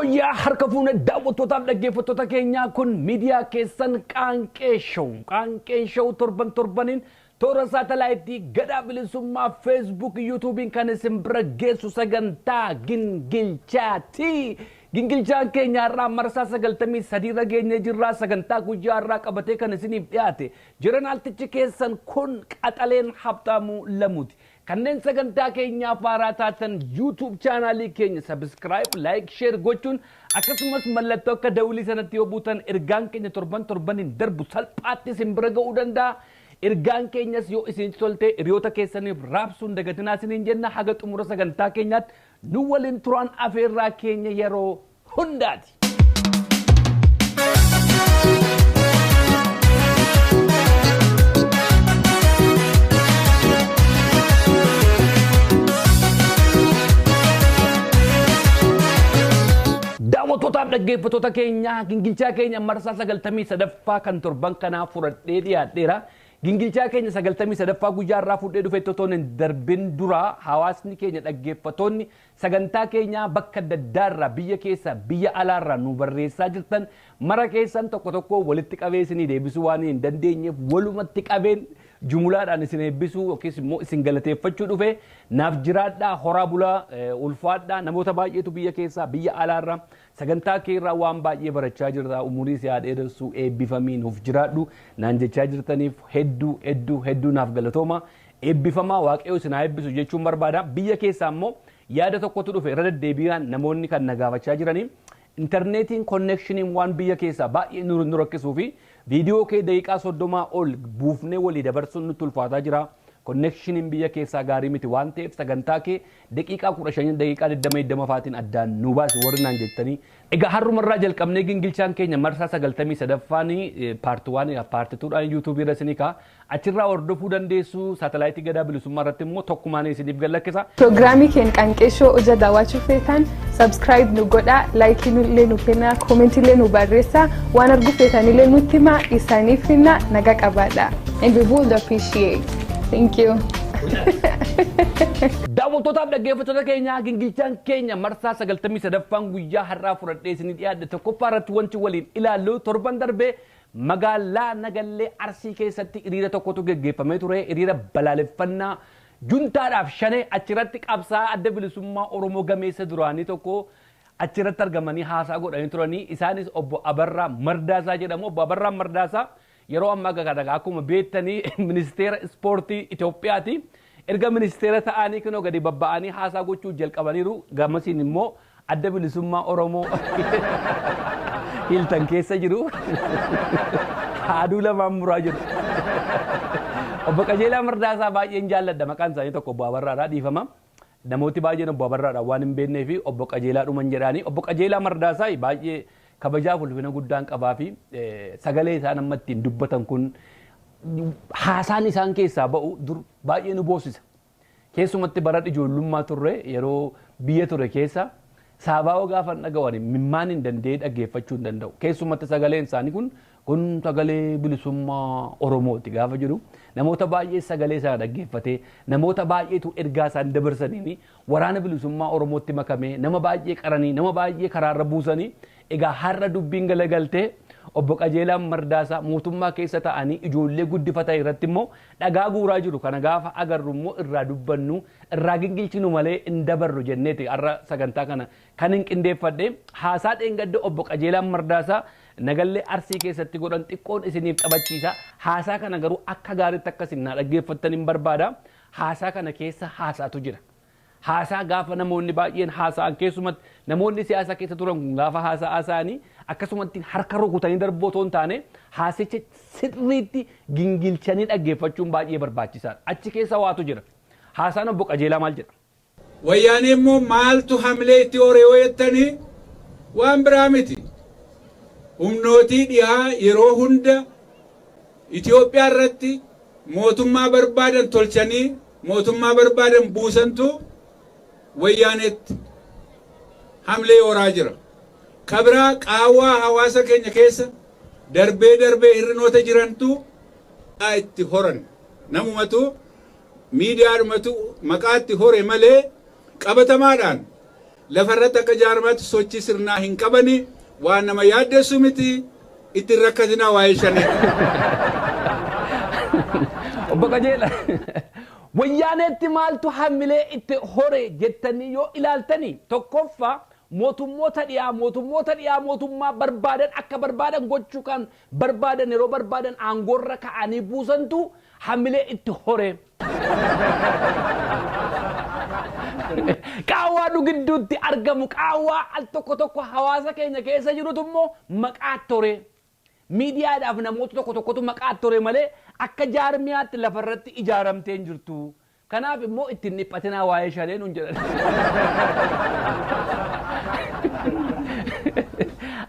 Hoya harka fuune daawwattootaaf dhaggeeffattoota keenyaa kun miidiyaa keessan qaanqee show torbaniin toora saatalaayitii Gadaa Bilisummaa Facebook YouTubein kan isin bira geessu sagantaa gingilchaati. Gingilchaan keenya irraa marsaa 93 irra geenye jirraa sagantaa guyyaa irraa qabatee kan isiniif dhiyaate jiranaaltichi keessan kun qaxaleen habtaamuu lamuuti. Kanneen sagantaa keenya faaraa taatan YouTube channel keenya subscribe, like, share gochuun akkasumas mallattoo akka dawlii sanatti yoo buutan ergaan keenya torbaniin darbu salphaatti isin bira ga'uu danda'a. Ergaan keenyas yoo isin tolte hiriyoota keessaniif raabsuun dagatinaa isiniin jenna haga xumura sagantaa keenyaatti nu waliin turaan afeerraa keenya yeroo hundaati. Daawwattootaaf dhaggeeffattoota keenya gingilchaa keenya marsaa 93 kan torban kanaa fudhadhee dhiyaadheera. Gingilchaa keenya 93 guyyaa irraa fuudhee dhufee totoon darbin dura hawaasni keenya dhaggeeffattoonni sagantaa keenya bakka daddaarraa biyya keessa biyya alaarraa nu barreessaa jirtan mara keessan tokko walitti qabee isinii deebisuu waan hin dandeenyeef walumatti qabeen jumlaadhaan isin eebbisuu yookiis immoo isin galateeffachuu dhufe naaf jiraadhaa horaa bulaa ulfaadhaa namoota baay'eetu biyya keessaa biyya alaarraa sagantaa keerraa waan baay'ee barachaa jirta umurii si haadheessuu eebbifamii nuuf jiraadhu naan jechaa jirtaniif hedduu naaf galatooma eebbifamaa waaqayyoo isin haa eebbisu jechuun barbaada biyya keessaa immoo yaada tokkotu dhufe irra deddeebi'aan namoonni kan nagaafachaa jiranii internetiin connectioniin waan biyya keessaa baay'ee nu rakkisuu fi viidiyoo kee daqiiqaa 30 ol buufnee walii dabarsuun nutti ulfaataa jira. Connectioniin biyya keessaa gaarii miti waan ta'eef sagantaa kee daqiiqaa 15 daqiiqaa 20 faatiin addaan nu baasi warri naan jettanii. Egaa har'umarraa jalqabnee gingilchaan keenya marsaa 93 part 1 part 2 YouTube irra isinii kaa achirraa hordofuu dandeessu saatalaayitii Gadaa Bilisummaa irratti immoo tokkumaan isiniif gallakkisa. Pirogiraamii keenya qaanqeeshoo hojii daawwachuu feetan subscribe nu godhaa, like illee nu kennaa, comment illee nu barreessaa, waan arguu feetan illee nutti himaa isaaniif hinna nagaa qabaadha. And we would appreciate. Thank you. Daawwattootaaf dhaggeeffattoota keenya gingilchaan keenya marsaa 93 guyyaa har'aa fudhadhee isinii dhiyaadhe tokkoffaa irratti wanti waliin ilaallu torban darbee magaalaa Nagallee Arsii keessatti hiriira tokkotu geggeeffamee ture hiriira balaaleffannaa juntaadhaaf shanee achirratti qabsaa adda bilisummaa Oromoo gameessa duraanii tokko achirratti argamanii haasaa godhanii turanii isaanis obbo Abarraa Mardaasaa jedhamu obbo Abarraa Mardaasaa yeroo ammaa gaggaadha akkuma beektanii ministeera ispoortii Itoophiyaati erga ministeera ta'anii kunoo gadi babba'anii haasaa gochuu jalqabaniiru gamasiin immoo adda bilisummaa Oromoo hiltan keessa jiru haaduu lamaan muraa jiru obbo Qajeelaa Mardaasaa baay'een jaalladha maqaan isaanii tokko obbo Abarraadhaa dhiifama namooti baay'een obbo Abarraadhaa waan hin beeknee fi obbo Qajeelaa dhuman jedhaanii obbo Qajeelaa Mardaasaa baay'ee kabajaa ulfina guddaan qabaa fi sagalee isaan amma ittiin dubbatan kun haasaan isaan keessaa ba'u dur baay'ee nu boosisa. Keessumatti bara ijoollummaa turre yeroo biyya ture keessa saabaa'oo gaafa dhaga'an mimmaan hin danda'ee dhaggeeffachuu hin danda'u. Keessumatti sagaleen isaanii kun sagalee bilisummaa Oromooti gaafa jiru namoota baay'ee sagalee isaa dhaggeeffatee namoota baay'eetu ergaa isaan dabarsanii waraana bilisummaa Oromootti makamee nama baay'ee qaranii nama baay'ee karaarra buusanii egaa har'a dubbiin galagaltee obbo Qajeelaa Mardaasaa mootummaa keessa ta'anii ijoollee guddifatan irratti immoo dhagaa guuraa jiru kana gaafa agarru immoo irraa dubbannu irraa gingilchinu malee hin dabarru jenneeti har'a sagantaa kana kan hin qindeeffadhe haasaa dheengadde obbo Qajeelaa Mardaasaa Nagallee Arsii keessatti godhan xiqqoon isiniif taphachiisa haasaa kana garuu akka gaariitti akkasin dhaggeeffattan hin barbaada haasaa kana keessa haasaatu jira. Haasaa gaafa namoonni baay'een haasa'an keessumatti namoonni siyaasa keessa turan gaafa haasa'anii akkasumatti harka rukutanii darbootoon taane haasicha sirriitti gingilchanii dhaggeeffachuun baay'ee barbaachisaadha. Achi keessa waatu jira. Haasaan obbo Qajeelaa maal jedha? Wayyaanee immoo maaltu hamlee itti horee jettanii waan biraa miti. Humnootii dhiyaa yeroo hunda Itoophiyaa irratti mootummaa barbaadan tolchanii mootummaa barbaadan buusantu wayyaanetti hamlee horaa jira. Kabraa qaawwaa hawaasa keenya keessa darbee hirrinoota jirantu itti horan. Namumatu miidiyaadhumatu maqaatti hore malee qabatamaadhaan lafarratti akka jaarmaatti sochii sirnaa hin qabani waan nama yaaddeessu miti itti rakkatina waa'ee shanii. Obbo Qajeela wayyaaneetti maaltu hammilee itti hore jettanii yoo ilaaltanii tokkoffaa mootummoota dhiyaa mootummaa barbaadan akka barbaadan gochuu kan barbaadan yeroo barbaadan aangoorra ka'anii buusantu hammilee itti hore. Qaawwaa nu gidduutti argamu qaawwaa al tokko hawaasa keenya keessa jirutu immoo maqaa ture. Miidiyaadhaaf namoota tokkotu maqaa ture malee akka jaarmiyaatti lafarratti ijaaramtee hin jirtu. Kanaaf immoo ittiin dhiphatinaa waa'ee shanee nuun jedhan.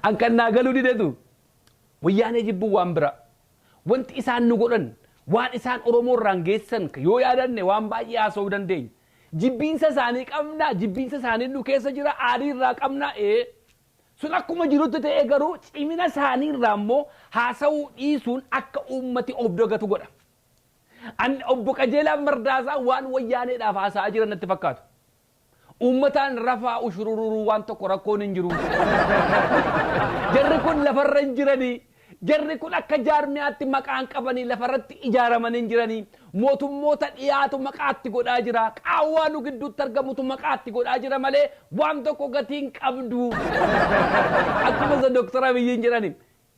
An kan naa galuu dideetu wayyaanee jibbuu waan bira. Wanti isaan nu godhan waan isaan Oromoo irraan geessan yoo yaadanne waan baay'ee haasa'uu dandeenya. Jibbiinsa isaanii qabna jibbiinsa isaanii nu keessa jira aarii irraa qabna sun akkuma jirutti ta'ee garuu cimina isaanii irraa immoo haasa'uu dhiisuun akka uummati of dagatu godha. An obbo Qajeelaan Mardaasaa waan wayyaaneedhaaf haasa'aa jiran natti fakkaatu. Uummataan rafaa ushururuu waan tokko rakkoon hin jiru. Jarri kun lafarra hin jiranii. Jarri kun akka jaarmiyaatti maqaan qabanii lafarratti ijaaramanii hin jiranii. Mootummoota dhiyaatu maqaatti godhaa jira. Qaawwaa nu gidduutti argamutu maqaatti godhaa jira malee waan tokko gatiin qabdu. Akkuma Dr. Abiyyiin jedhani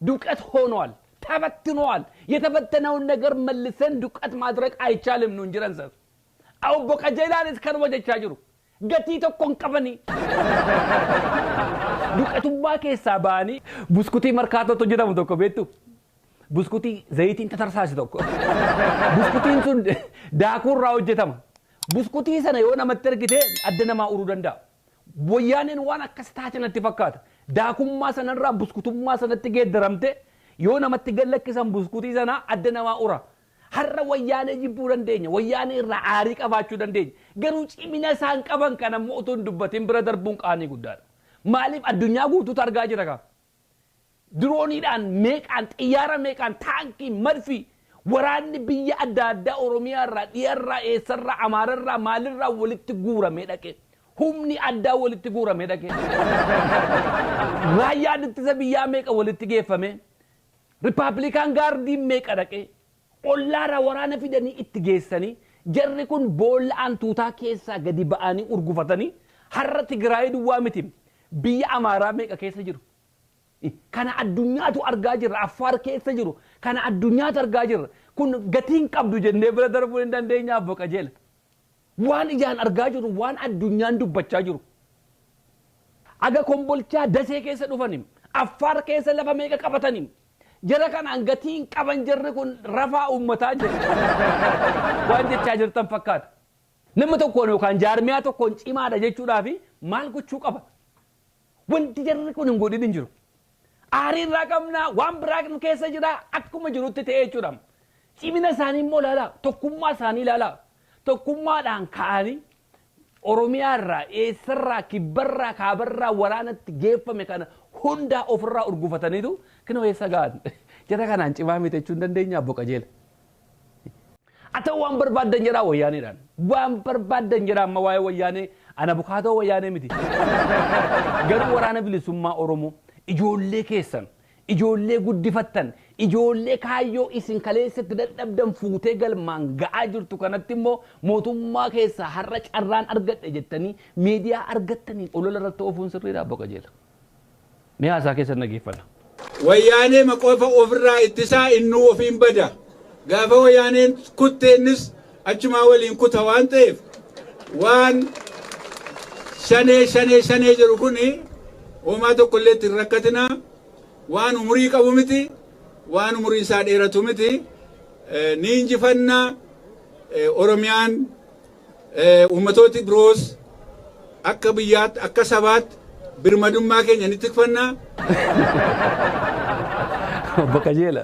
duqat ሆኗል ተበትኗል የተበተነውን ነገር መልሰን ዱቀት ማድረግ አይቻልም ነው እንጂ ረንሰ obbo Qajeelaanis kanuma jechaa jiru. Gatii tokkoon qabanii duqatummaa keessaa ba'anii buskutii markaatootu jedhamu tokko beektu buskutii zayitiin tatarsaasi tokko buskutiin sun daakuurraa hojjetama. Buskutii sana yoo namatti ergite adda namaa uruu danda'a. Wayyaaneen waan akkas taate natti fakkaata. Daakummaa sanarraa buskutummaa sanatti geeddaramte yoo namatti gallakkisan buskutii sana adda namaa ura. Har'a wayyaanee jibbuu dandeenya. Wayyaanee irraa aarii qabaachuu dandeenya. Garuu cimina isaan qaban kana immoo utuu hin dubbatin bira darbuun qaanii guddaadha. Maaliif addunyaa guutuutu argaa jira kaa? Dirooniidhaan meeqaan xiyyaara meeqaan taankii marfii waraanni biyya adda addaa Oromiyaa irraa dhiyarraa eessarraa Amaararraa maalirraa walitti guuramee dhaqe. Humni addaa walitti guuramee dhaqe. Raayyaan ittisa biyyaa meeqa walitti geeffame. Rippaabilikaan gaardiin meeqa dhaqe. Ollaara waraana fidanii itti geessanii jarri kun boolla'aan tuutaa keessaa gadi ba'anii urgufatanii har'a Tigraayii duwwaa miti biyya Amaaraa meeqa keessa jiru. Kana addunyaatu argaa jirra. Affaar keessa jiru. Kana addunyaatu argaa jirra. Kun gatiin qabdu jennee bira darbuu hin dandeenyaaf Obbo Qajeela. Waan ijaan argaa jiru waan addunyaan dubbachaa jiru. Aga Kombolchaa Dasee keessa dhufanii Affaar keessa lafa meeqa qabatanii jara kanaan gatiin qaban jarri kun rafaa uummataa jira. Waan jechaa jirtan fakkaata. Nama tokkoon yookaan jaarmiyaa tokkoon cimaadha jechuudhaafi maal gochuu qaba? Wanti jarri kun hin godhin hin jiru. Aarii irraa qabnaa waan biraa keessa jira akkuma jirutti ta'ee jechuudha. Cimina isaanii immoo ilaalaa tokkummaa isaanii ilaalaa. Tokkummaadhaan ka'anii Oromiyaa irraa eessarraa kibbarraa kaabarraa waraanatti geeffame kana hundaa ofirraa urgufataniitu kinoo eessa ga'an. Jara kanaan cimaa miti jechuun dandeenya Obbo Qajeela. Ata waan barbaaddan jedhaa wayyaaneedhaan. Waan barbaaddan jedhaa amma waa'ee wayyaanee ana bukaatoo wayyaanee miti. Garuu waraana bilisummaa Oromoo ijoollee keessan ijoollee guddifattan ijoollee kaayyoo isin kaleessatti dadhabdan fuutee galmaan ga'aa jirtu kanatti immoo mootummaa keessaa har'a carraan argadhe jettanii miidiyaa argattanii olola irratti oofuun sirriidha Obbo Qajeela. Mee haasaa keessan dhageeffadha. Wayyaanee maqoofa ofirraa ittisaa innuu ofiin bada. Gaafa wayyaaneen kutteennis achumaa waliin kuta waan ta'eef waan shanee jiru kuni homaa tokkollee itti rakkatinaa waan umurii qabu miti waan umurii isaa dheeratu miti ni injifannaa Oromiyaan ummatooti biroos akka biyyaatti akka sabaatti birmadummaa keenya ni tikfannaa. Obbo Qajeela.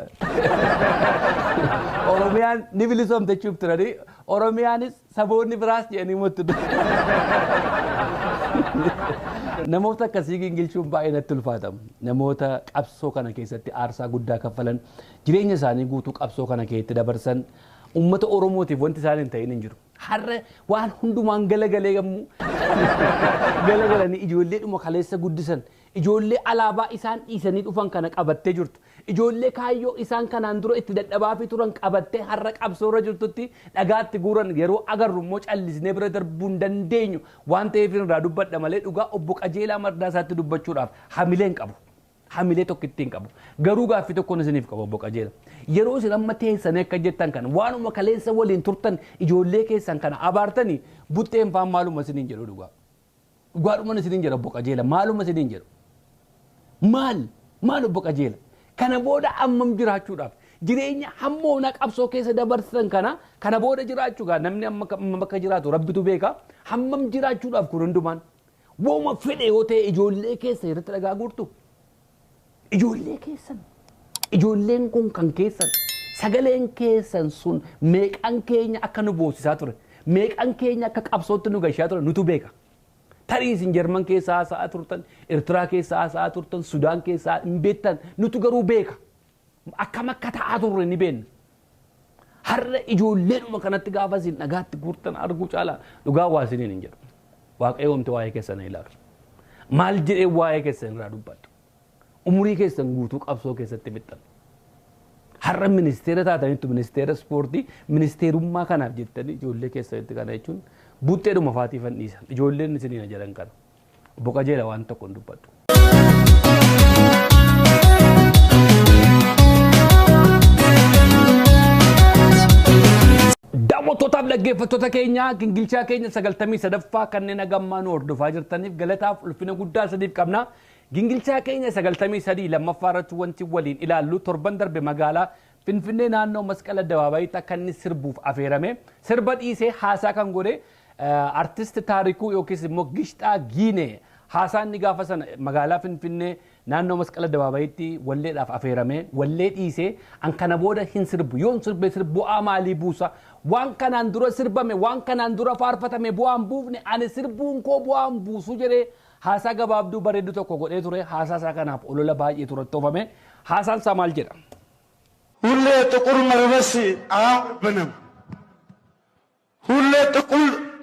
Oromiyaan ni bilisoomte jechuuf turani Oromiyaanis saboonni biraas jedhanii muttu. Namoota akkasii gingilchuun baay'ee natti ulfaatamu. Namoota qabsoo kana keessatti aarsaa guddaa kaffalan jireenya isaanii guutuu qabsoo kana keessatti dabarsan uummata Oromootiif wanti isaan hin ta'in hin jiru. har'a waan hundumaan galagalee gammu galagalanii ijoollee dhuma kaleessa guddisan ijoollee alaabaa isaan dhiisanii dhufan kana qabattee jirtu ijoollee kaayyoo isaan kanaan dura itti dadhabaa fi turan qabattee har'a qabsoorra jirtutti dhagaatti guuran yeroo agarru immoo callisnee bira darbuu hin dandeenyu waan ta'eef irraa dubbadha malee dhugaa obbo Qajeelaa Mardaasaatti dubbachuudhaaf hamileen qabu. Hamilee tokko ittiin qabu garuu gaaffii tokkoon isiniif qabu obbo Qajeela yeroo isin amma teessanii akka jettan kana waanuma kaleessa waliin turtan ijoollee keessan kana abaartanii buxxeen faan maaluma isiniin jedhu dhugaadhuma isiniin jedhu obbo Qajeela maaluma isiniin jedhu maal obbo Qajeela kana booda ammam jiraachuudhaaf jireenya hammoona qabsoo keessa dabarsan kana booda jiraachuudhaaf namni amma bakka jiraatu rabbitu beeka hammam jiraachuudhaaf kun hundumaan wooma fedhe yoo ta'e ijoollee keessa irratti dhagaa guurtu. Ijoollee keessan ijoolleen kun kan keessan sagaleen keessan sun meeqan keenya akka nu boosisaa ture meeqan keenya akka qabsootti nu gashaa ture nutu beeka tarii isin Jarman keessaa haasa'aa turtan Eertiraa keessaa haasa'aa turtan Sudaan keessaa hin beektan nutu garuu beeka akkam akka ta'aa turre ni beekna har'a ijoolleedhuma kanatti gaafa isin dhagaatti guurtan arguu caalaa dhugaa waa isiniin hin jedhu waaqayyoomti waa'ee keessan ilaalu maal jedhee waa'ee keessan irraa dubbadhu. Umurii keessan guutuu qabsoo keessatti fixxan. Har'a ministeera taatanitti ministeera ispoortii ministeerummaa kanaaf jettanii ijoollee keessanitti kana jechuun buxxeedhuma faatiifan dhiisan ijoolleen isiniin jedhan kana. Obbo Qajeela waan tokko hin dubbadhu. Daawwattootaaf dhaggeeffattoota keenya gingilchaa keenya 93ffaa kanneen hagammaan hordofaa jirtaniif galataaf ulfina guddaa isiniif qabna. Gingilchaa keenya 93 lammaffaa irratti wanti waliin ilaallu torban darbe magaalaa Finfinnee naannoo Masqala Addabaabayitti akka inni sirbuuf afeerame sirba dhiisee haasaa kan godhe artist Taarikuu yookiis immoo Gishxaa Giinee haasaan ni gaafa sana magaalaa Finfinnee naannoo Masqala Addabaabayitti walleedhaaf afeerame wallee dhiisee an kana booda hin sirbu yoon sirbe bu'aa maalii buusa waan kanaan dura sirbame waan kanaan dura faarfatame bu'aan buufne ani sirbuun koo bu'aan buusu jedhee haasaa gabaabduu bareedu tokko godhee ture haasaa isaa kanaaf olola baay'ee turattoofame haasaan isaa maal jedha ሁሌ ጥቁር መልበስ አያምርብንም ሁሌ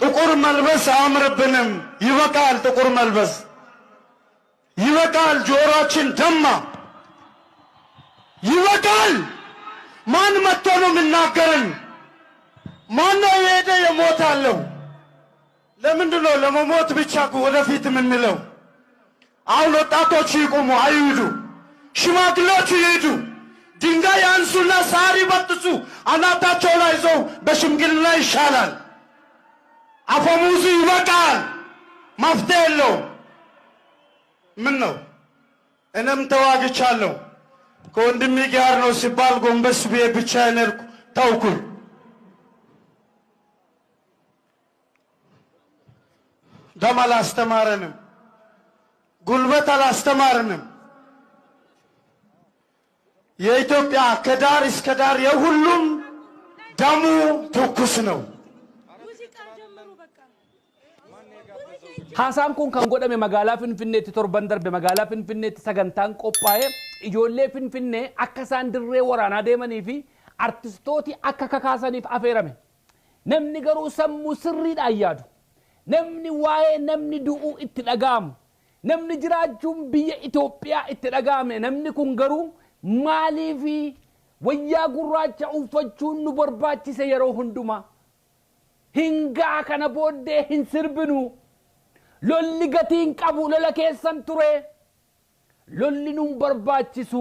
ጥቁር መልበስ አያምርብንም ይበቃል ጥቁር መልበስ ይበቃል ጆሮአችን ደማ ይበቃል ማን መጥቶ ነው የሚናገረን ማን ነው የሄደ የሞታለው ለምንድን ነው ለመሞት ብቻ ወደፊት የምንለው አሁን ወጣቶች ይቆሙ አይሂዱ ሽማግሌዎች ይሄዱ ድንጋይ ያንሱና ሳር ይበጥሱ አናታቸው ላይ ይዘው በሽምግልና ይሻላል አፈሙዙ ይበቃል መፍትሄ የለውም ምን ነው እኔም ተዋግቻለሁ ከወንድሜ ጋር ነው ሲባል ጎንበስ ብዬ ብቻዬን ተውኩኝ ደም አላስተማረንም ጉልበት አላስተማረንም የኢትዮጵያ ከዳር እስከ ዳር የሁሉም ደሙ ትኩስ ነው haasaan kun kan godhame magaalaa Finfinneetti torban darbe magaalaa Finfinneetti sagantaan qophaa'e ijoollee Finfinnee akka isaan dirree waraanaa deemanii fi artistooti akka kakaasaniif afeerame namni garuu sammuu sirriidhaan yaadu namni waa'ee namni du'uu itti dhaga'amu namni jiraachuun biyya Itoophiyaa itti dhaga'ame namni kun garuu maaliif wayyaa gurraacha uffachuun nu barbaachise yeroo hundumaa hingaa kana booddee hin sirbinu lolli gatiin qabu lola keessan ture lolli nun barbaachisu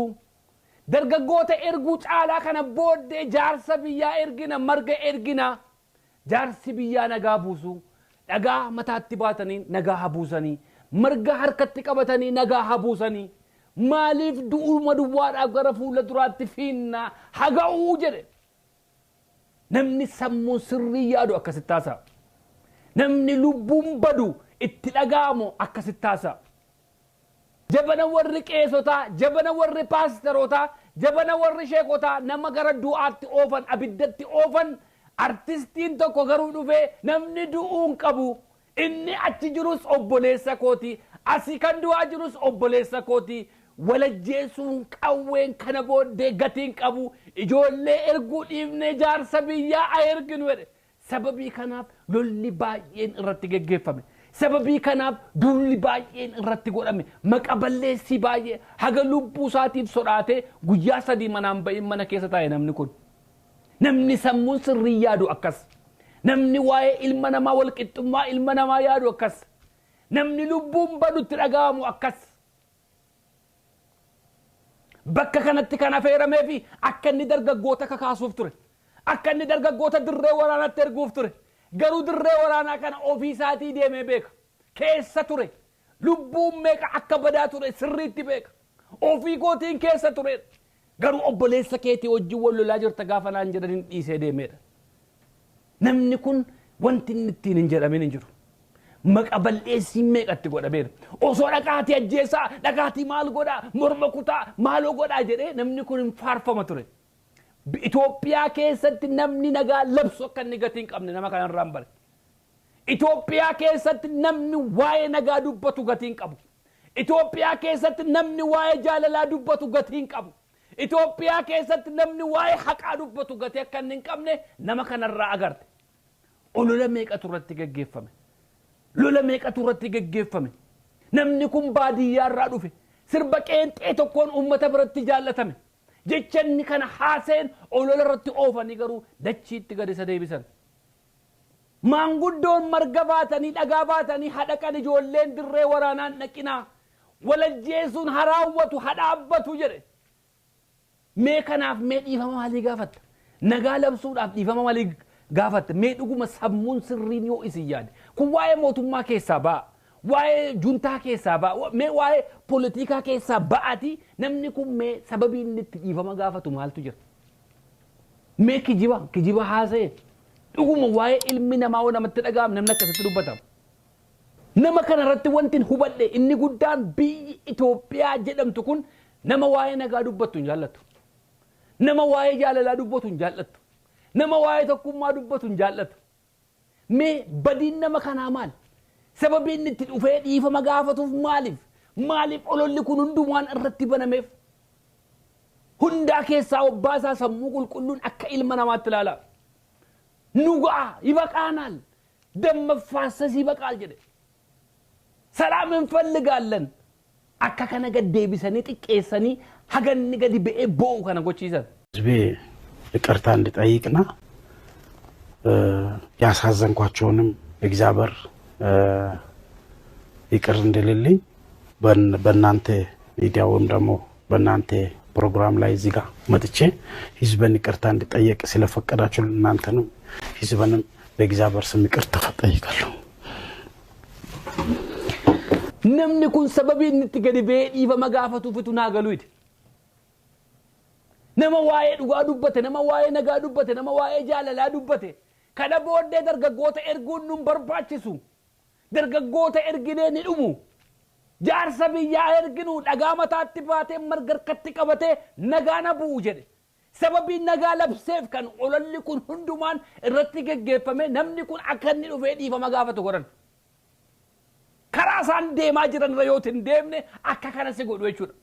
dargaggoota erguu caalaa kana booddee jaarsa biyyaa ergina marga ergina jaarsi biyyaa nagaa buusu dhagaa mataatti baatanii nagaa habuusanii marga harkatti qabatanii nagaa habuusanii maaliif du'uma duwwaadhaaf gara fuula duraatti fiinna haga'uu jedhe namni sammuu sirrii yaadu akkasitti taasa namni lubbuun badu itti dhaga'amu akkasitti taasa jabana warri qeesotaa jabana warri paasterotaa jabana warri sheekotaa nama gara du'aatti oofan abiddatti oofan artistiin tokko garuu dhufee namni du'uun qabu inni achi jirus obboleessa kooti asii kan du'aa jirus obboleessa kooti walajjeesuun qawween kana booddee gatiin qabu ijoollee erguu dhiifne jaarsa biyyaa erginu jedhe sababii kanaaf lolli baay'een irratti geggeeffame sababii kanaaf duulli baay'een irratti godhame maqaballeessi baay'ee haga lubbuu isaatiif sodaatee guyyaa 3 manaan ba'in mana keessa taa'e namni kun namni sammuun sirrii yaadu akkas namni waa'ee ilma namaa wal qixxummaa ilma namaa yaadu akkas namni lubbuun badutti dhaga'amu akkas bakka kanatti kan afeeramee fi akka inni dargaggoota kakaasuuf ture akka inni dargaggoota dirree waraanaatti erguuf ture garuu dirree waraanaa kana ofii isaatii deemee beeka keessa ture lubbuun meeqa akka badaa ture sirriitti beeka ofii kootiin keessa ture garuu obboleessa keetii wajjin wal lolaa jirta gaafa naan jedhaniin dhiisee deemeedha namni kun wanti inni ittiin hin jedhamin hin jiru maqaballeessi meeqatti godhameera osoo dhaqaatii ajjeesaa dhaqaatii maal godhaa morma kutaa maaloo godhaa jedhee namni kun hin faarfama ture Itoophiyaa keessatti namni nagaa labsu akka inni gatii hin qabne nama kanarraan bare Itoophiyaa keessatti namni waa'ee nagaa dubbatu gatii hin qabu Itoophiyaa keessatti namni waa'ee jaalalaa dubbatu gatii hin qabu Itoophiyaa keessatti namni waa'ee haqaa dubbatu gatii akka inni hin qabne nama kanarraa agarte olola meeqatu irratti geggeeffame lola meeqatu irratti geggeeffame namni kun baadiyyaarraa dhufe sirba qeenxee tokkoon uummata biratti jaallatame jechanni kana haaseen olola irratti oofanii garuu dachiitti gad isa deebisan maanguddoon marga baatanii dhagaa baatanii hadhaqan ijoolleen dirree waraanaan dhaqinaa walajjeesuun haraawwatu hadhaabbatu jedhe mee kanaaf mee dhiifama maalii gaafatta nagaa labsuudhaaf dhiifama maalii gaafatta mee dhuguma sammuun sirriin yoo isin yaade kun waa'ee mootummaa keessaa ba'a waa'ee juntaa keessaa ba'a mee waa'ee politikaa keessaa ba'ati namni kun mee sababii inni itti dhiifama gaafatu maaltu jira mee kijiba haasa'e dhuguma waa'ee ilmi namaa oo namatti dhaga'am namni akkasitti dubbatama nama kana irratti wanti hubadhe inni guddaan biyyi Itoophiyaa jedhamtu kun nama waa'ee nagaa dubbatu hin jaallatu nama waa'ee jaalalaa dubbatu hin jaallatu nama waa'ee tokkummaa dubbatu hin jaallatu mee badiin nama kanaa maal sababii inni itti dhufee dhiifama gaafatuuf maaliif ololli kun hundumaan irratti banameef hundaa keessaa obbaasaa sammuu qulqulluun akka ilma namaatti ilaala nugaa ይበቃናል ደም መፋሰስ ይበቃል jedhe ሰላም እንፈልጋለን akka kana gad deebisanii xiqqeessanii haganni gadi ba'ee boo'u kana gochiisan ህዝቤ ይቅርታ እንዲጠይቅና ያሳዘንኳቸውንም እግዚአብሔር ይቅር እንድልልኝ በእናንተ ሚዲያ ወይም ደግሞ በእናንተ ፕሮግራም ላይ እዚህ ጋር መጥቼ ህዝብን ይቅርታ እንዲጠይቅ ስለፈቀዳችሁ እናንተንም ህዝብንም በእግዚአብሔር ስም ይቅርታ ጠይቃለሁ namni kun sababii inni itti gadi ba'ee dhiifama gaafatuuf itu naagaluuti nama waa'ee dhugaa dubbate nama waa'ee nagaa dubbate nama waa'ee jaalalaa dubbate kana booddee dargaggoota erguun nun barbaachisu dargaggoota erginee ni dhumu jaarsa biyyaa erginu dhagaa mataatti baatee margarkatti qabatee nagaa na bu'u jedhe sababii nagaa labseef kan ololli kun hundumaan irratti geggeeffame namni kun akka inni dhufee dhiifama gaafatu godhan karaa isaan deemaa jiran irra yoo hin deemne akka kana si godhu jechuudha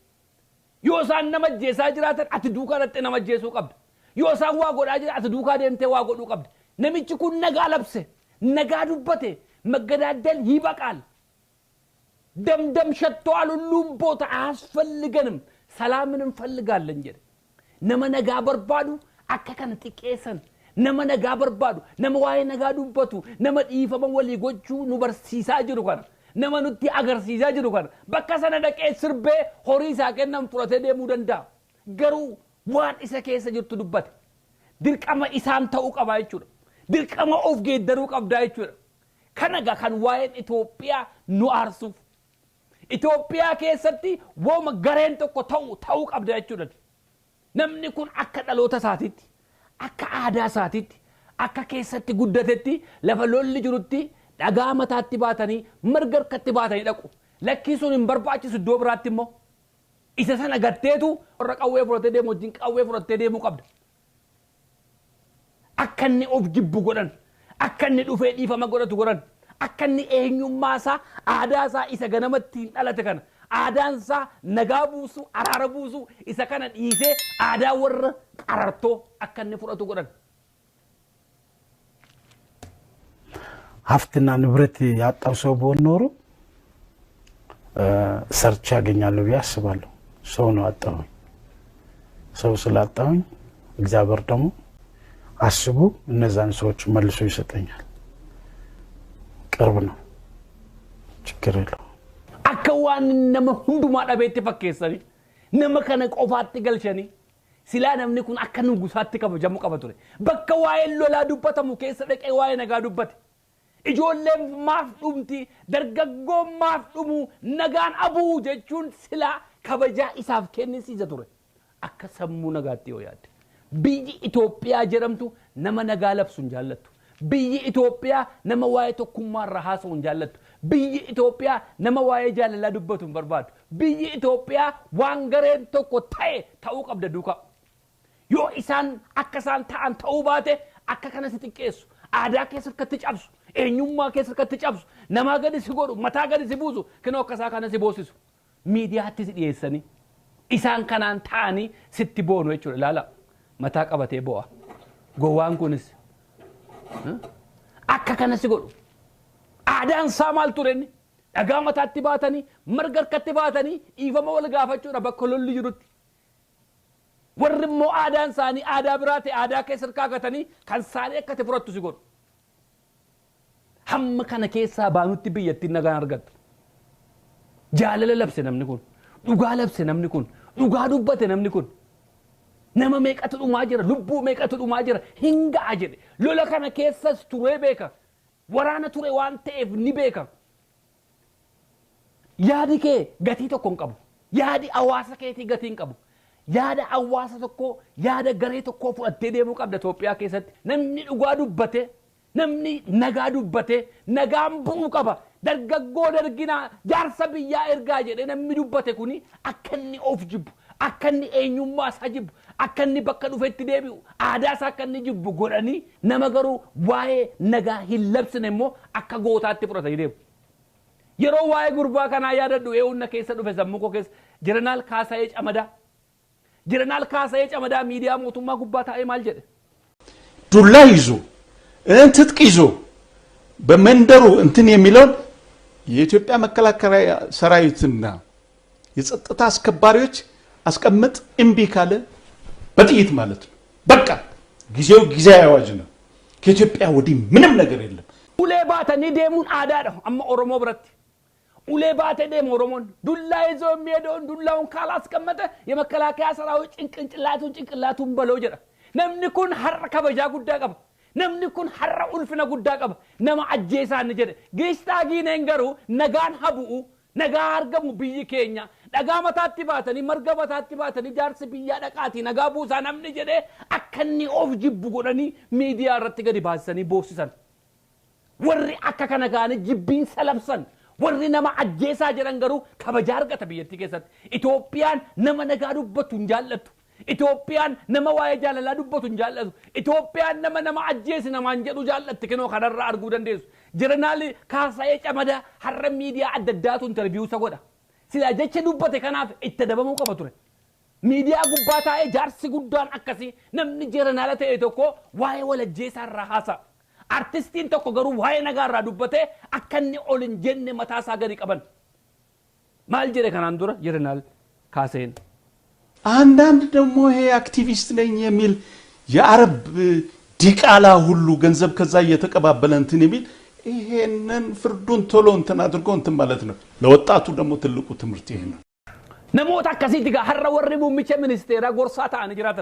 yoo isaan nama ajjeesaa jiraatan ati duukaa dhattee nama ajjeesuu qabda yoo isaan waa godhaa jira ati duukaa deemtee waa godhuu qabda namichi kun nagaa labse nagaa dubbate መገዳደል ይበቃል ደምደም ሸቷል ሁሉም ቦታ አያስፈልገንም ሰላምን እንፈልጋለን እንጂ ነመ ነጋ በርባዱ አከከነ ጥቄሰን ነመ ነጋ በርባዱ ነመ ዋይ ነጋ ዱበቱ ነመ ዲፈመ ወሊ ጎቹ ኑበርሲሳ ጅሩ ጋር ነመ ኑቲ አገርሲሳ ጅሩ ጋር በከሰነ ደቄ ስርቤ ሆሪሳ ከነም ፍሮቴ ደሙ ደንዳ ገሩ ዋን ኢሰ ከሰ ጅርቱ ዱበት ድርቀመ ኢሳን ተው ቀባይቹ ድርቀመ ኦፍ ጌደሩ ቀብዳይቹ kanaga kan waa'een Itoophiyaa nu aarsuuf Itoophiyaa keessatti wooma gareen tokko ta'uu qabda jechuudha namni kun akka dhaloota isaatiitti akka aadaa isaatiitti akka keessatti guddatetti lafa lolli jirutti dhagaa mataatti baatanii margarkatti baatanii dhaqu lakkii sun hin barbaachisu iddoo biraatti immoo isa sana gatteetu warra qawwee fudhatee deemu wajjin qawwee fudhatee deemuu qabda akka inni of jibbu godhan akka inni dhufee dhiifama godhatu godhan akka inni eenyummaasaa aadaasaa isa ganamatti hin dhalate kana aadaansaa nagaa buusu araara buusu isa kana dhiisee aadaa warra qarartoo akka inni fudhatu godhan ሀብትና ንብረት ያጣው ሰው ቢሆን ኖሮ ሰርች ያገኛለሁ ብዬ አስባለሁ። ሰው ነው አጣሁኝ። ሰው ስላጣሁኝ እግዚአብሔር ደግሞ አስቡ እነዛን ሰዎች መልሶ ይሰጠኛል። ቅርብ ነው፣ ችግር የለው። አከዋን ነመ ሁንዱማ ዳቤት ፈከሰኒ ነመ ከነ ቆፋት ገልሸኒ ሲላ ነምኒ ኩን አከኑ ጉሳት ከበጀሙ ቀበቱሬ በከዋይ ሎላ ዱበተሙ ከሰ ደቀ ዋይ ነጋ ዱበት ijoolleen maaf dhumti dargaggoon maaf dhumu nagaan abuu jechuun sila kabajaa isaaf kennisiisa ture akka sammuu nagaatti yoo yaadde biyyi Itoophiyaa jedhamtu nama nagaa labsuun jaallattu biyyi Itoophiyaa nama waa'ee tokkummaarra haasa'uun jaallattu biyyi Itoophiyaa nama waa'ee jaalalaa dubbatuun barbaadu biyyi Itoophiyaa waan gareen tokko ta'uu qabda duukaa yoo isaan akka isaan ta'an ta'uu baate akka kana si xiqqeessu aadaa keessatti cabsu eenyummaa keessatti cabsu namaa gadi si godhu mataa gadi si buusu kinoo akkasaa kana si boosisu miidiyaatti si dhiyeessanii isaan kanaan ta'anii sitti boonu jechuudha ilaala mataa qabatee bo'a gowwaan kunis akka kana si godhu aadaan isaa maal turenni dhagaa mataatti baatanii marga harkatti baatanii dhiifama wal gaafachuudha bakka lolli jirutti warri immoo aadaan isaanii aadaa biraate aadaa keessa kaa'atanii kan isaanii akkati furattu si godhu hamma kana keessaa baanutti biyyattiin nagaan argattu jaalala labse namni kun dhugaa labse namni kun dhugaa dubbate namni kun nama meeqatu dhumaa jira lubbuu meeqatu dhumaa jira hingaa jedhe lola kana keessas turee beeka waraana ture waan ta'eef ni beeka yaadi kee gatii tokko hin qabu yaadi hawaasa keetii gatii hin qabu yaada hawaasa tokko yaada garee tokko fudhattee deemuu qabda Itoophiyaa keessatti namni dhugaa dubbate namni nagaa dubbate nagaan bu'uu qaba dargaggoo darginaa jaarsa biyyaa ergaa jedhe namni dubbate kuni akka inni of jibbu akka inni eenyummaa isaa jibbu akka inni bakka dhufetti deebi'u aadaa isaa akka inni jibbu godhanii nama garuu waa'ee nagaa hin labsine immoo akka gootaatti fudhatanii deemu yeroo waa'ee gurbaa kanaa yaadadhu eewunna keessa dhufe sammuu koo keessa Jeneraal Kaasayee Camadaa miidiyaa mootummaa gubbaa taa'ee maal jedhe ዱላ ይዞ ትጥቅ ይዞ በመንደሩ እንትን የሚለውን የኢትዮጵያ መከላከያ ሰራዊትና የጸጥታ አስከባሪዎች አስቀምጥ እምቢ ካለ በጥይት ማለት ነው በቃ ጊዜው ጊዜ ያዋጅ ነው ከኢትዮጵያ ወዲህ ምንም ነገር የለም ኡሌ ባተኒ ደሙን አዳ ነው አማ ኦሮሞ ብረት ኡሌ ባተ ደም ኦሮሞን ዱላ ይዞ የሚሄደውን ዱላውን ካላስቀመጠ የመከላከያ ሰራዊት ጭንቅላቱን በለው ጀራ ነምኒ ኩን ሐረ ከበጃ ጉዳ ቀባ namni kun har'a ulfina guddaa qaba nama ajjeesaan jedhe giistaa nengaru nagaan habu'u nagaa argamu biyyi keenya dhagaa mataatti baatanii marga mataatti baatanii jaarsi biyyaa dhaqaati nagaa buusaa namni jedhe akka inni of jibbu godhanii miidiyaa irratti gadi baasanii boosisan warri akka kana gaanii jibbiin salabsan warri nama ajjeesaa jedhan garuu kabajaa argata biyyattii keessatti Itoophiyaan nama nagaa dubbatu hin jaallattu Itoophiyaan nama waa'ee jaalalaa dubbatu hin jaallatu Itoophiyaan nama ajjeesi namaan jedhu jaallatti kinoo kanarraa arguu dandeessu Jeneraal Kaasayee Camadaa har'a miidiyaa adda addaatu interviyuu isa godha sila jecha dubbate kanaaf itti dabamuu qaba ture miidiyaa gubbaa taa'ee jaarsi guddaan akkasii namni jeneraala ta'e tokko waa'ee wal ajjeesaarraa haasa'a artistiin tokko garuu waa'ee nagaarraa dubbate akka inni ol hin jenne mataasaa gadi qaban maal jedhe kanaan dura Jeneraal Kaasayeen አንዳንድ ደግሞ ይሄ አክቲቪስት ነኝ የሚል የአረብ ዲቃላ ሁሉ ገንዘብ ከዛ እየተቀባበለ እንትን የሚል ይሄንን ፍርዱን ቶሎ እንትን አድርጎ እንትን ማለት ነው ለወጣቱ ደግሞ ትልቁ ትምህርት ይሄ ነው ነሞታ አከሲቲ ጋር ሐረ ወርቡ ምቸ ሚኒስቴራ ጎርሳታ አንጅራተ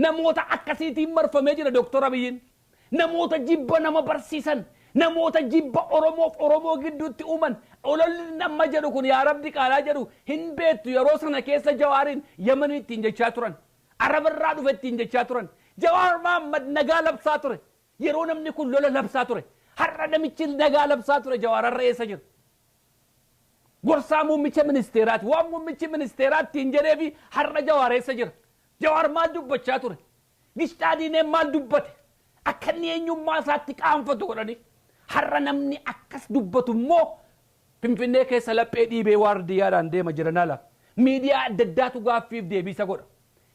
ነሞታ አከሲቲ መርፈሜ ጅረ ዶክተር አብይን ነሞታ ጅበ ነመ በርሲሰን namoota jibba oromoo gidduutti uuman ololli nama jedhu kun yaa rabbi qaalaa jedhu hin beektu yeroo sana keessa Jawaariin Yemen ittiin jechaa turan Arabirraa dhufe ittiin jechaa turan Jawaar Mahammad nagaa labsaa ture yeroo namni kun lola labsaa ture har'a namichi nagaa labsaa ture Jawaar har'a eessa jira gorsaa muummicha ministeeraati waan muummichi ministeeraatti hin jedheefi har'a Jawaar eessa jira Jawaar maal dubbachaa ture gishtaadiinee maal dubbate akka inni eenyummaa isaatti qaanfatu godhanii har'a namni akkas dubbatu immoo Finfinnee keessa laphee dhiibee waardiyaadhaan deema Jeneraala miidiyaa adda addaatu gaaffiif deebisa godha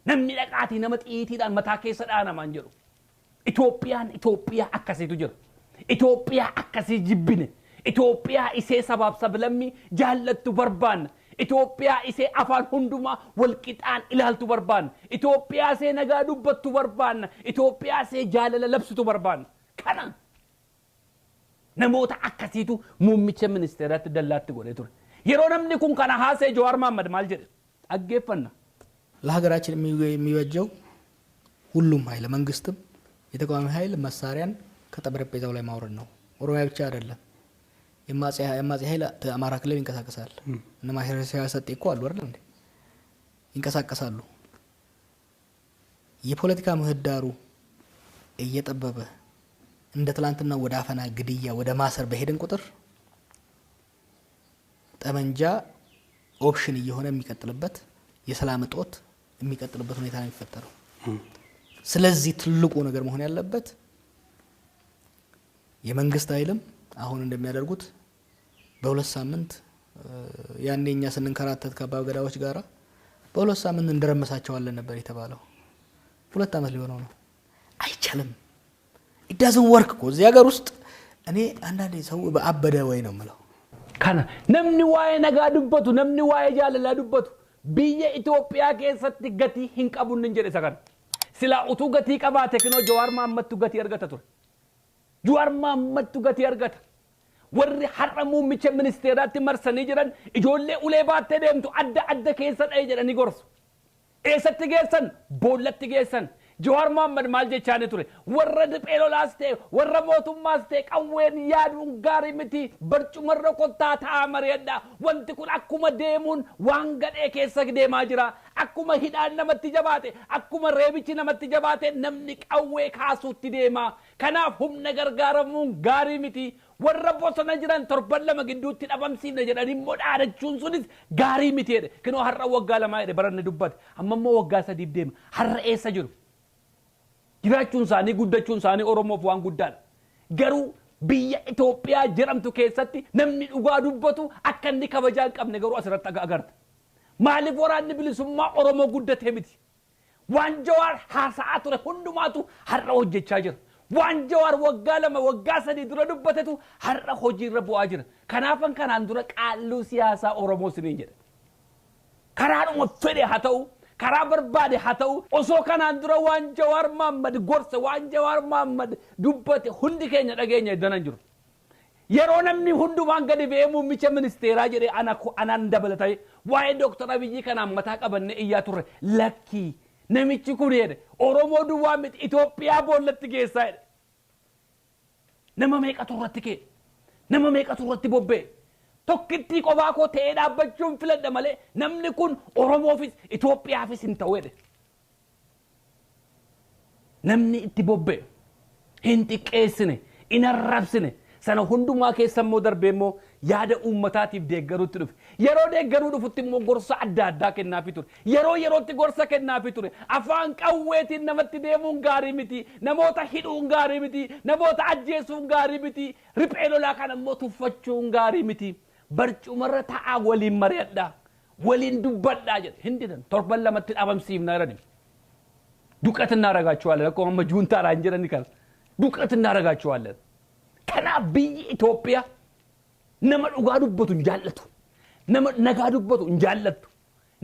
namni dhaqaatii nama xiitiidhaan mataa keessa dhaanamaan jedhu Itoophiyaa akkasiitu jira Itoophiyaa akkasii jibbine Itoophiyaa isee sabaaf sablammi jaallattu barbaanna Itoophiyaa isee afaan hundumaa walqixaan ilaaltu barbaanna Itoophiyaa isee nagaa dubbattu barbaanna Itoophiyaa isee jaalala labsitu barbaanna kana namoota akkasiitu muummicha ministeeraatti dallaatti godhee ture yeroo namni kun kana haasee Jawaar Mohaammed maal jedhe aggeeffanna ለሀገራችን የሚወጀው ሁሉም ኃይል መንግስትም የተቃዋሚ ኃይል መሳሪያን ከጠረጴዛው ላይ ማውረድ ነው ኦሮሚያ ብቻ አይደለም የማጽ ኃይል አማራ ክልል ይንቀሳቀሳል እና ማህበረሰብ ሰጥቆ አሉ አይደል እንዴ ይንቀሳቀሳሉ የፖለቲካ ምህዳሩ እየጠበበ እንደ ትላንትና ወደ አፈና ግድያ ወደ ማሰር በሄደን ቁጥር ጠመንጃ ኦፕሽን እየሆነ የሚቀጥልበት የሰላም ጦት የሚቀጥልበት ሁኔታ ነው የሚፈጠረው ስለዚህ ትልቁ ነገር መሆን ያለበት የመንግስት ኃይልም አሁን እንደሚያደርጉት በሁለት ሳምንት ያኔኛ ስንንከራተት ከባው ገዳዎች ጋራ በሁለት ሳምንት እንደረመሳቸዋለን ነበር የተባለው ሁለት አመት ሊሆነው ነው አይቻልም it doesn't work እኮ እዚህ ሀገር ውስጥ እኔ አንዳንዴ ሰው በአበደ ወይ ነው ማለት ካና ነምኒ ዋይ ነጋ ዱበቱ ነምኒ ዋይ ጃለላ ዱበቱ ቢየ ኢትዮጵያ ከሰት ገቲ ህንቀቡን እንጀደ ሰከን ስላ ኡቱ ገቲ ቀባተ ከኖ ጀዋር ማመቱ ገቲ አርገተ ቱር ጀዋር ማመቱ ገቲ አርገተ ወሪ ሐረሙ ምቸ ሚኒስቴራት መርሰኒ ጅረን ኢጆሌ ኡሌ ባተ ደምቱ አደ ከሰት አይጀረኒ ጎርስ ኤሰት ገሰን ቦለት ገሰን Jawaar Mohaammed maal jechaane ture warra dipeelolaaste warra mootummaaste qawween yaaduun gaarii miti barcumarra kottaa ta'a mari'adha wanti kun akkuma deemuun waan gadhee keessa deemaa jira akkuma hidhaan namatti jabaate akkuma reebichi namatti jabaate namni qawwee kaasuutti deema kanaaf humna gargaaramuun gaarii miti warra bosona jiran torban lama gidduutti dhabamsiifne jedhanii immoo dhaadachuun sunis gaarii miti jedhe kinoo har'a waggaa lamaa jedhe baranne dubbate amma immoo waggaa sadiif deema har'a eessa jiru jiraachuun isaanii guddachuun isaanii Oromoof waan guddaadha garuu biyya Itoophiyaa jedhamtu keessatti namni dhugaa dubbatu akka inni kabajaa qabne garuu asirratti agarta maaliif waraanni bilisummaa Oromoo guddatee miti waan Jawaar haasa'aa ture hundumaatu har'a hojjechaa jira waan Jawaar waggaa lama waggaa sadii dura dubbatetu har'a hojiirra bu'aa jira kanaafan kanaan dura qaalluu siyaasaa Oromoo siniin jedha karaadhuma fedhe haa ta'u karaa barbaade haa ta'u osoo kanaan dura waan Jawaar Mohaammed gorsa waan Jawaar Mohaammed dubbate hundi keenya dhageenya idanan jiru yeroo namni hundumaan gadi ba'ee muummicha ministeeraa jedhee anaan dabalatee waa'ee Dr. Abiyyi kanaan mataa qabanne iyyaa turre lakki namichi kun jedhe Oromoo duwwaa miti Itoophiyaa boollatti geessaa jedhe nama meeqatu irratti bobbee tokkitti qobaa koo ta'ee dhaabbachuun filadha malee namni kun Oromoofis Itoophiyaafis hin ta'u jedhe namni itti bobbee hin xiqqeessine hin arrabsine sana hundumaa keessa immoo darbee immoo yaada uummataatiif deeggaruutti dhufe yeroo deeggaruu dhufutti immoo gorsa adda addaa kennaafi ture yerootti gorsa kennaafi ture afaan qawweetiin namatti deemuun gaarii miti namoota hidhuun gaarii miti namoota ajjeesuun gaarii miti riphee lolaa kana immoo tuffachuun gaarii miti barcumarra ta'a waliin mari'adha waliin dubbadha jedhe hindidan torban lamatti dhabamsiifna jedhani duqat እናረጋቸዋለን እኮ አማ ጁንታ ራንጀረኒ ካል duqat እናረጋቸዋለን kana biyyi Itoophiyaa nama dhugaa dubbatu hin jaallatu nama nagaa dubbatu hin jaallatu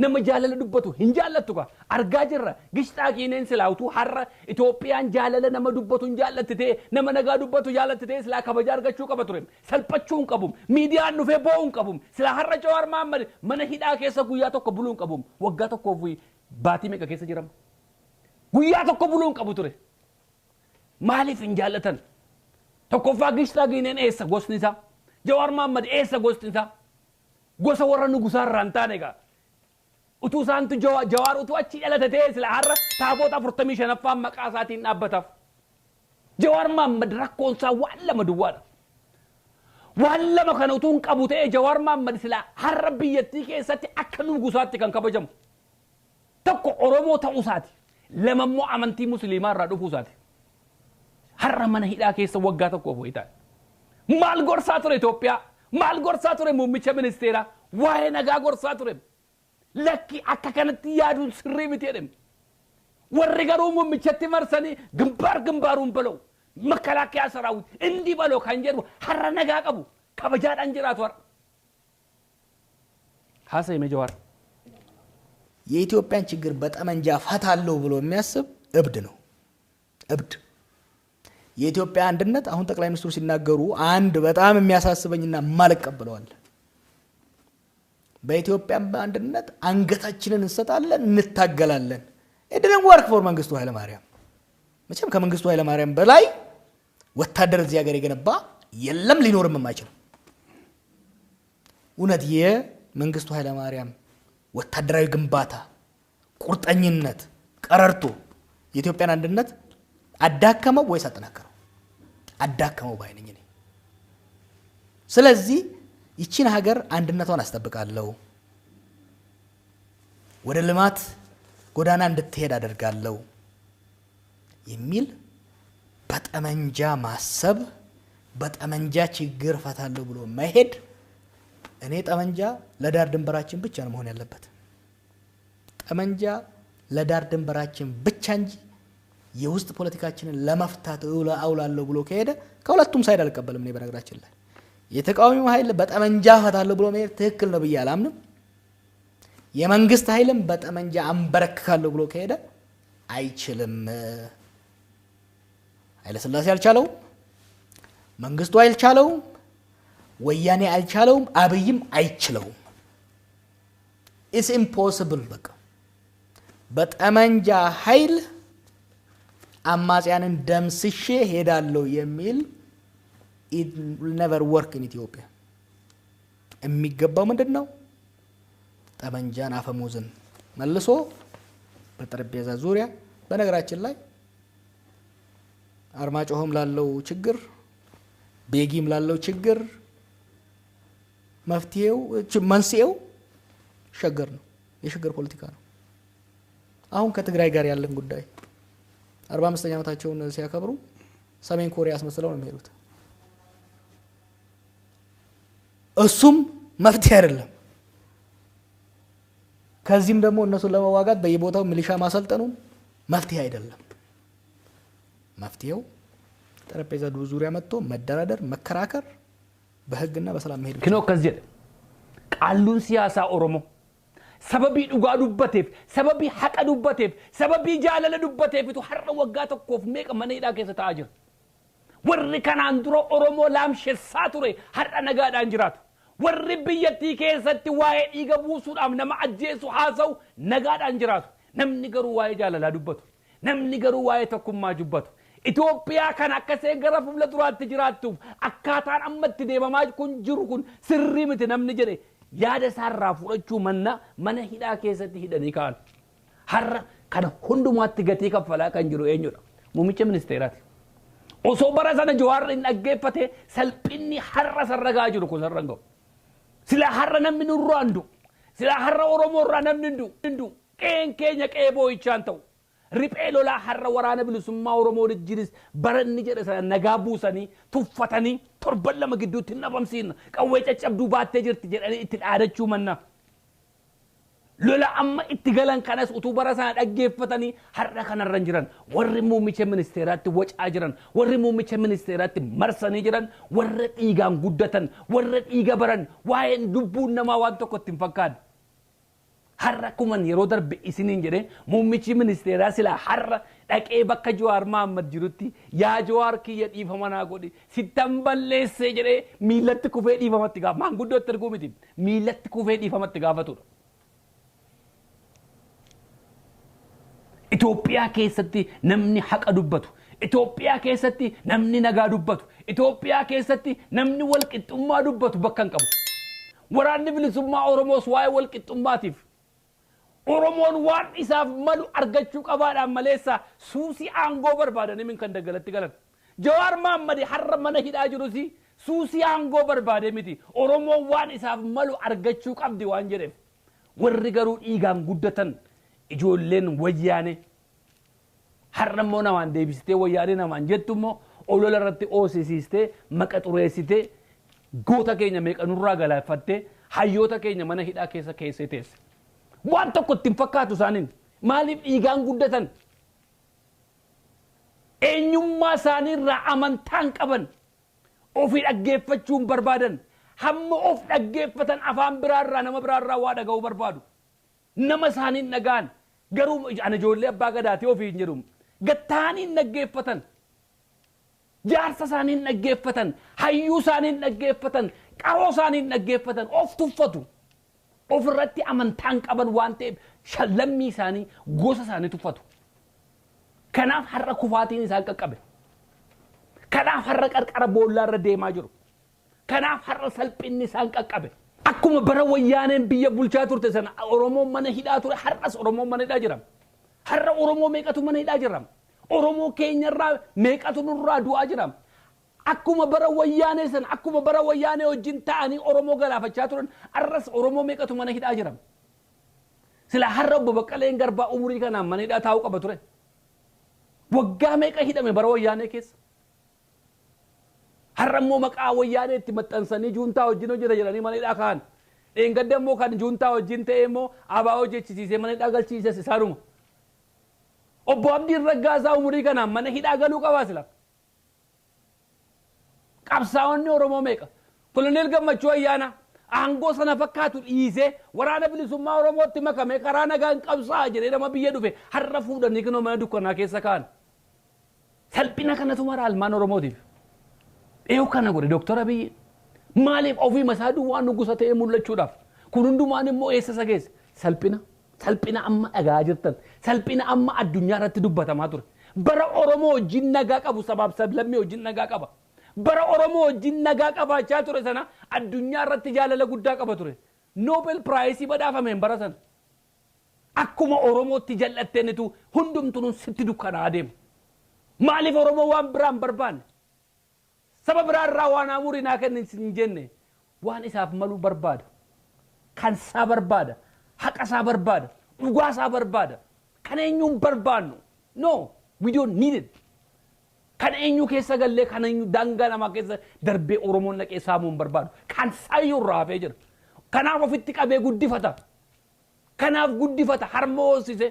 nama jaalala dubbatu hin jaallatu ka argaa jirra gishtaa kiineen silaawtu har'a Itoophiyaan jaalala nama dubbatu hin jaallatte nama nagaa dubbatu jaallatte silaa kabaja argachuu qaba ture salphachuun qabum miidiyaan dhufee bo'uun qabum silaa har'a Jawaar Mohaammed mana hidhaa keessa guyyaa tokko buluun qabum waggaa tokko fi baatii meeqa keessa jiram guyyaa tokko buluun qabu ture maaliif hin jaallatan tokkoffaa gishtaa kiineen eessa gosni isaa Jawaar Mohaammed eessa gosni isaa gosa warra nugusaa irraa hin taane egaa utuu saantu Jawaar utuu achi dhalatatee sila har'a taaboota 45ffaan maqaa isaatiin dhaabbataaf Jawaar Mohaammed rakkoon isaa waan lama duwwaadha waan lama kana utuu hin qabu ta'ee Jawaar Mohaammed sila har'a biyyattii keessatti akka nugusaatti kan kabajamu tokko Oromoo ta'uu isaati lama immoo amantii musliimaa irraa dhufuu isaati har'a mana hidhaa keessa waggaa tokkoof wayitaa maal gorsaa ture Itoophiyaa maal gorsaa ture muummicha ministeeraa waa'ee nagaa gorsaa ture lakki akka kanatti yaaduun sirrii miti jedhame warri garuu muummichatti marsanii ግንባሩን ብለው መከላከያ ሰራዊት እንዲህ በለው ካንጀሩ ሐራ ነጋ ቀቡ ከበጃድ አንጅራት ወር ሐሰይ መጀዋር የኢትዮጵያን ችግር በጠመንጃ ፈታለው ብሎ የሚያስብ እብድ ነው እብድ የኢትዮጵያ አንድነት አሁን ጠቅላይ ሚኒስትሩ ሲናገሩ አንድ በጣም የሚያሳስበኝና ማልቀበለዋል በኢትዮጵያ አንድነት አንገታችንን እንሰጣለን እንታገላለን it didn't work for መንግስቱ ኃይለ ማርያም መቼም ከመንግስቱ ኃይለ ማርያም በላይ ወታደር እዚህ ሀገር የገነባ የለም ሊኖርም የማይችል እውነት የመንግስቱ ኃይለ ማርያም ወታደራዊ ግንባታ ቁርጠኝነት ቀረርቶ የኢትዮጵያን አንድነት አዳከመው ወይስ አጠናከረው አዳከመው ባይነኝ ነኝ ስለዚህ ይቺን ሀገር አንድነቷን አስጠብቃለሁ ወደ ልማት ጎዳና እንድትሄድ አደርጋለሁ የሚል በጠመንጃ ማሰብ በጠመንጃ ችግር ፈታለሁ ብሎ መሄድ እኔ ጠመንጃ ለዳር ድንበራችን ብቻ ነው መሆን ያለበት ጠመንጃ ለዳር ድንበራችን ብቻ እንጂ የውስጥ ፖለቲካችንን ለመፍታት አውላለሁ ብሎ ከሄደ ከሁለቱም ሳይድ አልቀበልም እኔ በነገራችን ላይ የተቃዋሚው ኃይል በጠመንጃ ፈታለሁ ብሎ መሄድ ትክክል ነው ብዬ አላምንም የመንግስት ኃይልም በጠመንጃ አንበረክካለሁ ብሎ ከሄደ አይችልም ኃይለ ሥላሴ አልቻለው መንግስቱ አልቻለው ወያኔ አልቻለው አብይም አይችለው it's impossible በቃ በጠመንጃ ኃይል አማጽያንን ደምስሼ ሄዳለሁ የሚል it will never work in Ethiopia የሚገባው ምንድነው ጠመንጃን አፈሙዝን መልሶ በጠረጴዛ ዙሪያ በነገራችን ላይ አርማጮህም ላለው ችግር ቤጊም ላለው ችግር መፍትሄው መንስኤው ሸገር ነው የሽግግር ፖለቲካ ነው አሁን ከትግራይ ጋር ያለን ጉዳይ 45ኛ ዓመታቸውን ሲያከብሩ ሰሜን ኮሪያ አስመስለው ነው የሚሄዱት እሱም መፍትሄ አይደለም ከዚህም ደግሞ እነሱን ለመዋጋት በየቦታው ሚሊሻ ማሰልጠኑ መፍትሄ አይደለም መፍትሄው ጠረጴዛ ዙሪያ መጥቶ መደራደር መከራከር በህግና በሰላም መሄድ ክኖ ከዚህ ቃሉን ሲያሳ ኦሮሞ ሰበቢ ዱጋ ዱበቴፍ ሰበቢ ሐቀ ዱበቴፍ ሰበቢ ጃለለ ዱበቴፍ ቱ ሐረ ወጋ ተኮፍ ሜቅ መኔዳ ከሰ ታጅር ወሪ ከናንድሮ ኦሮሞ ላም ሸሳቱሬ ሐረ ነጋዳ እንጅራቱ ወሪ ብየቲ ከሰቲ ዋይ ይገቡሱዳም ነማ አጀሱ ሐሰው ነጋዳ እንጅራቱ ነምኒ ገሩ ዋይ ጃለላ ዱበቱ ነምኒ ገሩ ዋይ ተኩማ ጁበቱ ኢትዮጵያ ካን አከሰ ገረፍ ለዱራት ጅራቱ አካታን አመት ደማማጅ ኩን ጅሩኩን ስሪምት ነምኒ ጀሬ ያደ ሳራ ፉረቹ መነ ሂዳ ከሰቲ ሂደኒ ካል ሐረ ካን ሁንዱማት ገቲ ከፈላ ካንጅሩ ኤኞዳ ሙሚቸ ሚኒስቴራት ኦሶ በረሰነ ጀዋር እንገፈተ ሰልጲኒ ሐረ ሰረጋጅሩ ኩ ሰረንገው ስለ ሐረ ነምን ሩአንዱ ስለ ሐረ ኦሮሞ ራነምንዱ እንዱ ኬንኬኛ ቄቦ ይቻንተው ሪጴሎላ ሐረ ወራነ ብልሱማ ኦሮሞ ድጅሪስ በረን ጀረሰ ነጋቡሰኒ ቱፈተኒ ቶርበለ መግዱት ነበምሲን ቀወይ ጨጨብዱ ባቴ ጅርት ጀረኒ ኢትዳደቹ መና ሎላ አማ ኢትገለን ከነስ ኡቱ በረሳ ደገፈተኒ ሐረ ከነረን ጅረን ወሪ ሙሚቸ ሚኒስቴራት ወጫ ጅረን ወሪ ሙሚቸ ሚኒስቴራት መርሰኒ ጅረን ወረ ዲጋን ጉደተን ወረ ዲጋ በረን ዋይን ዱቡን ነማ ዋንቶ ኮቲን ፈካድ ሐረ ኩመን የሮ ደርብ ኢስኒን ጀደ ሙሚቺ ሚኒስቴራ ስላ ሐረ ደቄ በከ ጀዋር መሐመድ ጅሩቲ ያ ጀዋር ኪየ ዲፈመና ጎዲ ሲተምበለሰ ጀደ ሚለት ኩፌ ዲፈመት ጋ ማን ጉዶ ተርጉምቲ ሚለት ኩፌ ዲፈመት ጋፈቱ ኢትዮጵያ ከሰቲ ነምኒ ሐቀ ዱበቱ ኢትዮጵያ ከሰቲ ነምኒ ነጋ ዱበቱ ኢትዮጵያ ከሰቲ ነምኒ ወልቅጥማ ዱበቱ በከን ቀቡ ወራን ብልሱማ ኦሮሞስ ዋይ ወልቅጥማቲፍ ኦሮሞን ዋን ኢሳፍ መሉ አርገቹ ቀባዳ መሌሳ ሱሲ አንጎ በርባደን ምን ከንደገለት ገለት ጀዋር መሐመድ ሐረ መነ ሂዳ ጅሩሲ ሱሲ አንጎ በርባደ ሚቲ ኦሮሞ ዋን ኢሳፍ መሉ አርገቹ ቀብዲ ዋንጀደ ወሪ ገሩ ዲጋን ጉደተን ኢጆሌን ወያኔ ሐረሞና ዋን ዴቢስቴ ወያኔ ናማን ጀቱሞ ኦሎለረቲ ኦሲሲስቴ መቀጥሩሲቴ ጎታ ከኛ መቀኑራ ገላፈቴ ሃዮታ ከኛ መነ ሂዳ ከሰቴስ ዋንተ ኮቲን ፈካቱ ሳኒን ማሊፍ ዲጋን ጉደተን eenyummaa isaaniirraa amantaan qaban ofii dhaggeeffachuun barbaadan hamma of dhaggeeffatan afaan biraarraa nama biraarraa waa dhaga'uu barbaadu nama isaaniin dhagaan garuu ana ijoollee abbaa gadaati ofii hin jedhu gattaaniin dhaggeeffatan jaarsa isaaniin dhaggeeffatan hayyuu isaaniin dhaggeeffatan qaroo isaaniin dhaggeeffatan of tuffatu ofirratti amantaan qaban waan ta'eef shallammii isaanii gosa isaanii tuffatu kanaaf har'a kufaatiin isaan qaqqabe kanaaf har'a qarqara boollaarra deemaa jiru kanaaf har'a salphinni isaan qaqqabe akkuma bara wayyaaneen biyya bulchaa turte sana oromoon mana hidhaa ture har'as oromoon mana hidhaa jira har'a oromoo meeqatu mana hidhaa jira oromoo keenyarraa meeqatu nurraa du'aa jira akkuma bara wayyaanee sana akkuma bara wayyaanee wajjin ta'anii oromoo galaafachaa turan har'as oromoo meeqatu mana hidhaa jira sila har'a obbo Baqqaleen Garbaa umurii kanaan mana hidhaa taa'uu qaba ture waggaa meeqa hidhame bara wayyaanee keessa har'a immoo maqaa wayyaanee itti maxxansanii juuntaa wajjin hojjeta jedhanii mana hidhaa kaan dheengadda immoo kan juuntaa wajjin ta'e immoo abaa hojjechisiisee mana hidhaa galchiises isaanuma obbo Abdiin Raggaasaa umurii kanaan mana hidhaa galuu qabaa sila qabsaa'onni oromoo meeqa koloneel Gammachuu Ayyaana aangoo sana fakkaatu dhiisee waraana bilisummaa oromootti makame karaa nagaan qabsaa jedhee nama biyya dhufe har'a fuudhanii kinoo mana dukkanaa keessa kaan salphina kanatu mara almaan oromootiif eewu kana godhe Dr. Abiy maaliif ofii masaaduu waan nugusa ta'ee mul'achuudhaaf kun hundumaan immoo eessa isa geesse salphina amma dhagaa jirtan salphina amma addunyaa irratti dubbatamaa ture bara oromoo wajjin nagaa qabu sabaaf sablammii wajjin nagaa qaba bara oromoo wajjin nagaa qabaachaa ture sana addunyaa irratti jaalala guddaa qaba ture Nobel Prize badhaafameen bara sana akkuma oromootti jal'atteenitu hundumtuun sitti dukkanaa adeemu maaliif oromoo waan biraan barbaanne saba biraarraa waan amurii naa kennin hin jenne waan isaaf malu barbaada kan isaa barbaada haqa isaa barbaada dhugaa isaa barbaada kan eenyuun barbaannu no we don't need it kan eenyu keessa gallee kan eenyu daangaa namaa keessa darbee oromoon naqee saamuun barbaadu kan sayyuu raafee jira kanaaf ofitti qabee guddifata kanaaf guddifata harma hoosise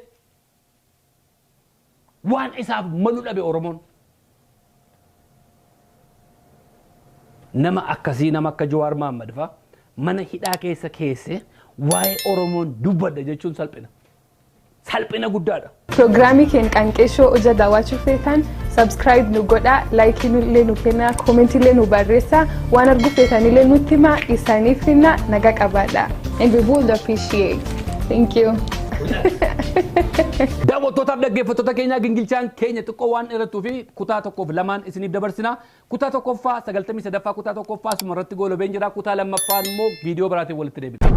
waan isaaf malu dhabe oromoon nama akkasii nama akka Jawaar Mohaammed fa mana hidhaa keessa waa'ee oromoon dubbadha jechuun salphina guddaadha. Programii keenya Qanqeeshoo hojii daawwachuu feetan subscribe nu godhaa like illee nu kennaa comment illee nu barreessaa waan argu feetan illee nutti himaa isaaniif finna nagaa qabaadha and we will appreciate. Thank you. Daawwattoota dhaggeeffattoota keenya gingilchaan keenya xiqqoo waan dheerattuu fi kutaa tokkoof lamaan isiniif dabarsina kutaa tokkoffaa 93ffaa kutaa tokkoffaa sumarratti goolobeen jira kutaa lammaffaan immoo viidiyoo biraatiin walitti deebina.